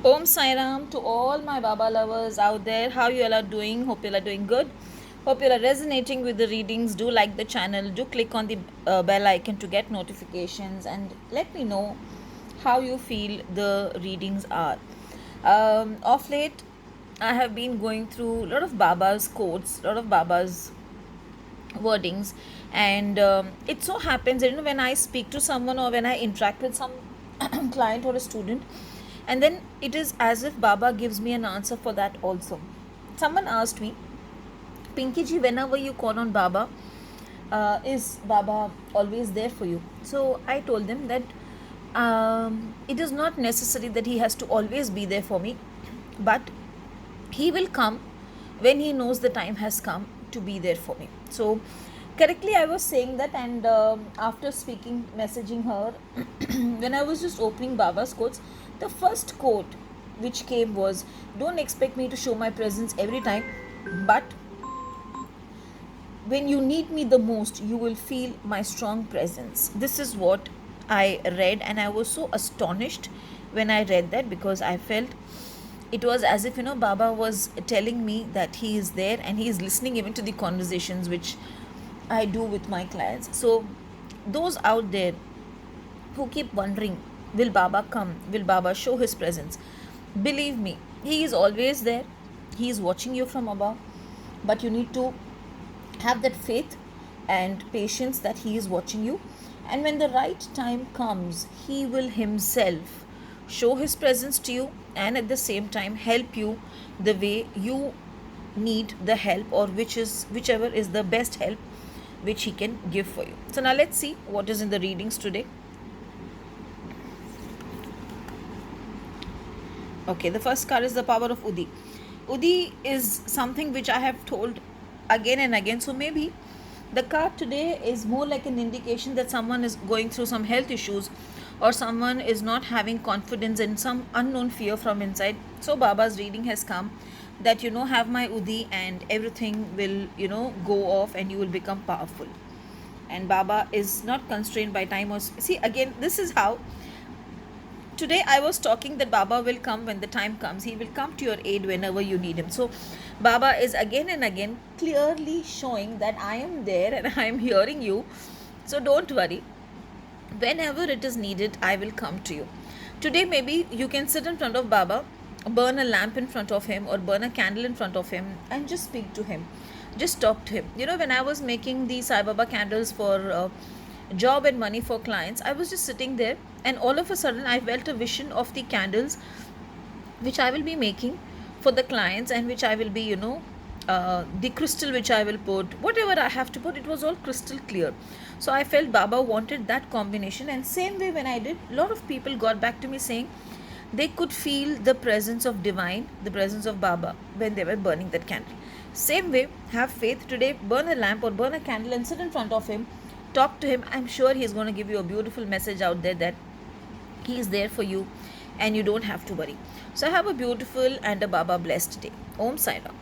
Om Sai Ram to all my Baba lovers out there. How you all are doing? Hope you all are doing good. Hope you all are resonating with the readings. Do like the channel. Do click on the bell icon to get notifications and let me know how you feel the readings are. Of late, I have been going through a lot of Baba's quotes, a lot of Baba's wordings, and it so happens that when I speak to someone or when I interact with some client or a student, and then it is as if Baba gives me an answer for that also. Someone asked me, Pinky ji, whenever you call on Baba, is Baba always there for you? So I told them that it is not necessary that he has to always be there for me, but he will come when he knows the time has come to be there for me. So correctly I was saying that, and after speaking, messaging her, when I was just opening Baba's quotes, the first quote which came was, don't expect me to show my presence every time, but when you need me the most, you will feel my strong presence. This is what I read, and I was so astonished when I read that, because I felt it was as if Baba was telling me that he is there and he is listening even to the conversations which I do with my clients. So those out there who keep wondering, will Baba come, will Baba show his presence, believe me, he is always there. He is watching you from above, but you need to have that faith and patience that he is watching you, and when the right time comes, he will himself show his presence to you, and at the same time help you the way you need the help, or whichever is the best help which he can give for you. So now let's see what is in the readings today. Okay, the first card is the power of Udi. Udi is something which I have told again and again. So maybe the card today is more like an indication that someone is going through some health issues, or someone is not having confidence in some unknown fear from inside. So Baba's reading has come that have my Udi and everything will go off and you will become powerful. And Baba is not constrained by time or see, again, this is how today I was talking that Baba will come when the time comes. He will come to your aid whenever you need him. So Baba is again and again clearly showing that I am there and I am hearing you. So don't worry. Whenever it is needed, I will come to you. Today maybe you can sit in front of Baba, burn a lamp in front of him or burn a candle in front of him and just speak to him. Just talk to him. When I was making the Sai Baba candles for job and money for clients, I was just sitting there, and all of a sudden I felt a vision of the candles which I will be making for the clients, and which I will be the crystal which I will put, whatever I have to put, it was all crystal clear. So I felt Baba wanted that combination, and same way when I did, a lot of people got back to me saying they could feel the presence of divine, the presence of Baba when they were burning that candle. Same way, have faith today, burn a lamp or burn a candle and sit in front of him, talk to him. I'm sure he's going to give you a beautiful message out there that he is there for you and you don't have to worry. So have a beautiful and a Baba blessed day. Om Sai Ram.